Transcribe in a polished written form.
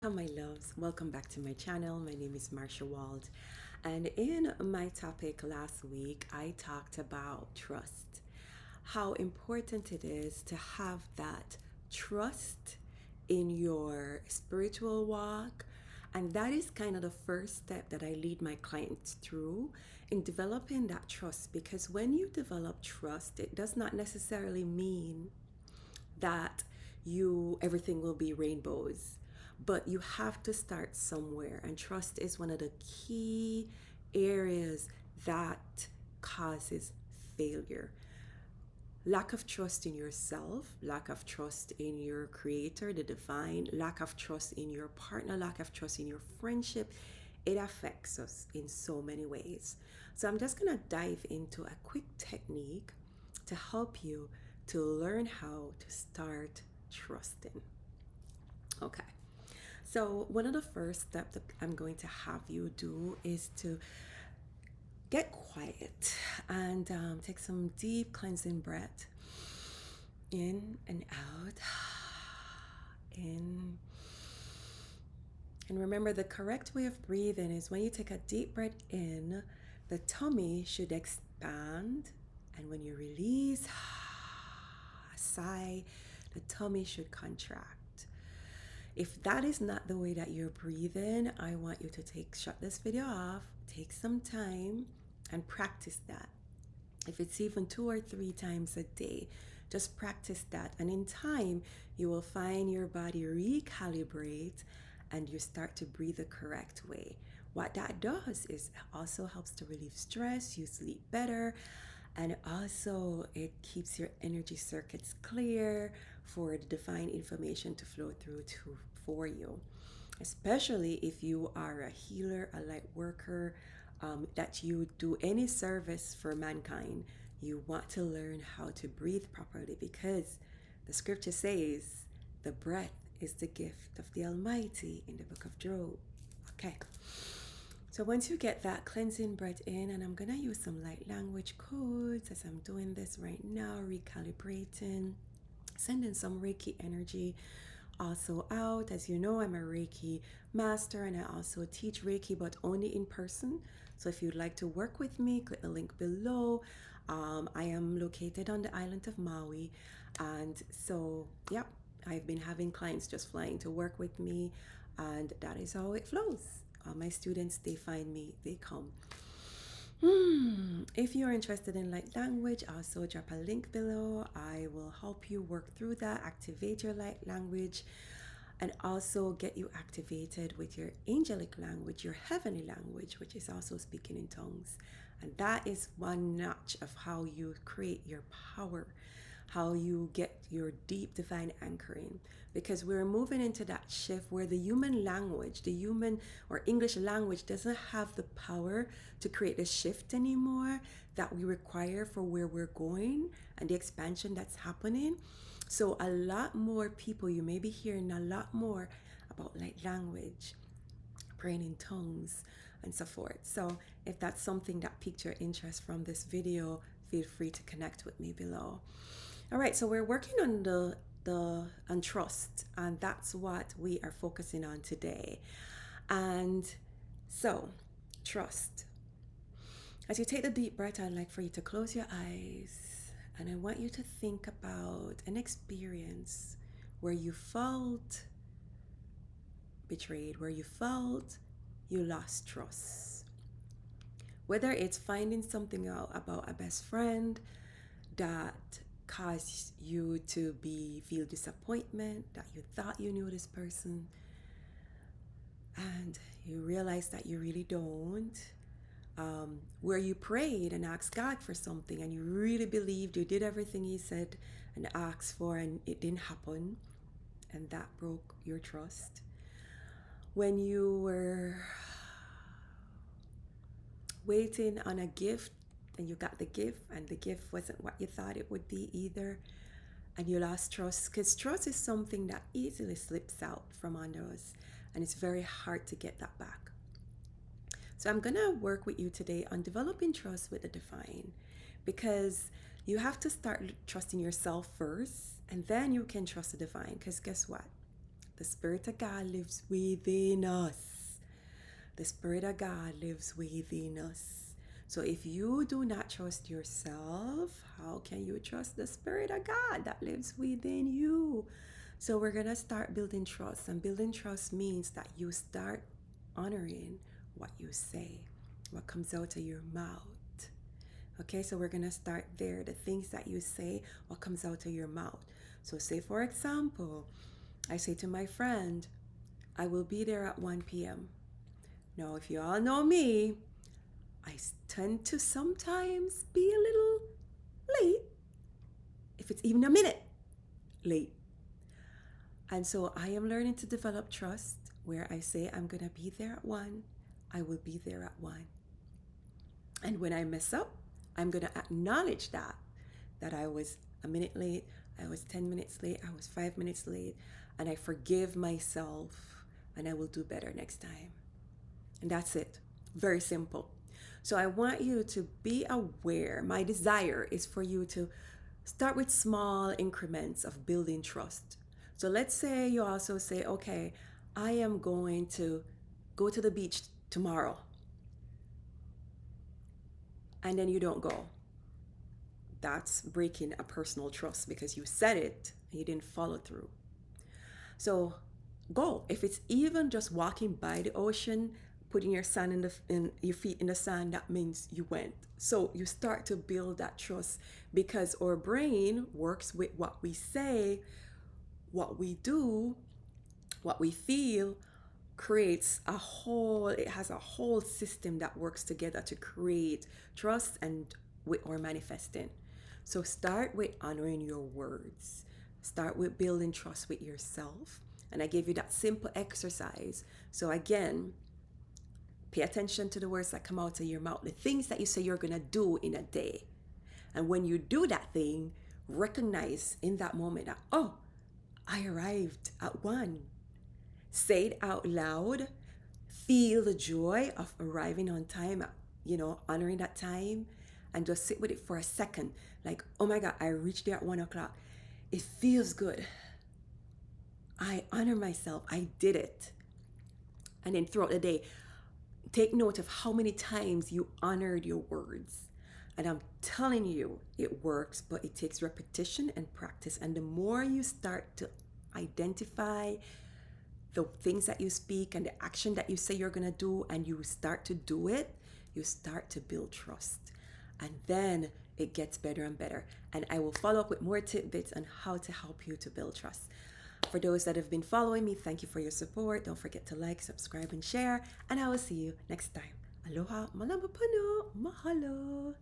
Hello, my loves. Welcome back to my channel. My name is Marsha Wald. And in my topic last week, I talked about trust. How important it is to have that trust in your spiritual walk. And that is kind of the first step that I lead my clients through in developing that trust. Because when you develop trust, it does not necessarily mean that you everything will be rainbows, but you have to start somewhere, and trust is one of the key areas that causes failure. Lack of trust in yourself, lack of trust in your creator, the divine, lack of trust in your partner, lack of trust in your friendship, it affects us in so many ways. So I'm just going to dive into a quick technique to help you to learn how to start trusting. Okay. So, one of the first steps that I'm going to have you do is to get quiet and take some deep cleansing breath in and out. In. And remember, the correct way of breathing is when you take a deep breath in, the tummy should expand. And when you release a sigh, the tummy should contract. If that is not the way that you're breathing, I want you to shut this video off, take some time and practice that. If it's even 2 or 3 times a day, just practice that. And in time, you will find your body recalibrate and you start to breathe the correct way. What that does is it also helps to relieve stress, you sleep better, and also it keeps your energy circuits clear for the divine information to flow through for you, especially if you are a healer, a light worker, that you do any service for mankind. You want to learn how to breathe properly, because the scripture says the breath is the gift of the Almighty in the book of Job. Okay. So once you get that cleansing breath in, and I'm going to use some light language codes as I'm doing this right now, recalibrating, sending some Reiki energy also out. As you know, I'm a Reiki master and I also teach Reiki, but only in person. So if you'd like to work with me, click the link below. I am located on the island of Maui. And so, yeah, I've been having clients just flying to work with me, and that is how it flows. My students, they find me, they come. If you're interested in light language, also drop a link below. I will help you work through that, activate your light language, and also get you activated with your angelic language, your heavenly language, which is also speaking in tongues. And that is one notch of how you create your power, how you get your deep divine anchoring, because we're moving into that shift where the human language, the human or English language, doesn't have the power to create the shift anymore that we require for where we're going and the expansion that's happening. So a lot more people, you may be hearing a lot more about light language, praying in tongues, and so forth. So if that's something that piqued your interest from this video, feel free to connect with me below. All right, so we're working on the on trust, and that's what we are focusing on today. And so, trust. As you take the deep breath, I'd like for you to close your eyes, and I want you to think about an experience where you felt betrayed, where you felt you lost trust. Whether it's finding something out about a best friend that caused you to feel disappointment, that you thought you knew this person and you realize that you really don't, where you prayed and asked God for something and you really believed you did everything he said and asked for, and it didn't happen, and that broke your trust. When you were waiting on a gift and you got the gift and the gift wasn't what you thought it would be either, and you lost trust, because trust is something that easily slips out from under us and it's very hard to get that back. So I'm gonna work with you today on developing trust with the divine, because you have to start trusting yourself first and then you can trust the divine. Because guess what? The Spirit of God lives within us. The Spirit of God lives within us. So if you do not trust yourself, how can you trust the Spirit of God that lives within you? So we're going to start building trust. And building trust means that you start honoring what you say, what comes out of your mouth. Okay, so we're going to start there. The things that you say, what comes out of your mouth. So say, for example, I say to my friend, I will be there at 1 p.m. Now, if you all know me, I tend to sometimes be a little late, if it's even a minute late. And so I am learning to develop trust where I say I'm going to be there at 1, I will be there at 1. And when I mess up, I'm going to acknowledge that I was a minute late, I was 10 minutes late, I was 5 minutes late, and I forgive myself and I will do better next time. And that's it. Very simple. So I want you to be aware. My desire is for you to start with small increments of building trust. So let's say you also say, okay, I am going to go to the beach tomorrow. And then you don't go. That's breaking a personal trust because you said it and you didn't follow through. So go. If it's even just walking by the ocean, putting your your feet in the sand, that means you went. So you start to build that trust because our brain works with what we say, what we do, what we feel, it has a whole system that works together to create trust and with our manifesting. So start with honoring your words. Start with building trust with yourself. And I gave you that simple exercise. So again, pay attention to the words that come out of your mouth, the things that you say you're going to do in a day. And when you do that thing, recognize in that moment that, oh, I arrived at 1. Say it out loud. Feel the joy of arriving on time, honoring that time, and just sit with it for a second. Like, oh my God, I reached there at 1 o'clock. It feels good. I honor myself. I did it. And then throughout the day, take note of how many times you honored your words. And I'm telling you, it works, but it takes repetition and practice. And the more you start to identify the things that you speak and the action that you say you're going to do, and you start to do it, you start to build trust. And then it gets better and better. And I will follow up with more tidbits on how to help you to build trust. For those that have been following me, thank you for your support. Don't forget to like, subscribe, and share. And I will see you next time. Aloha, malama puno, mahalo.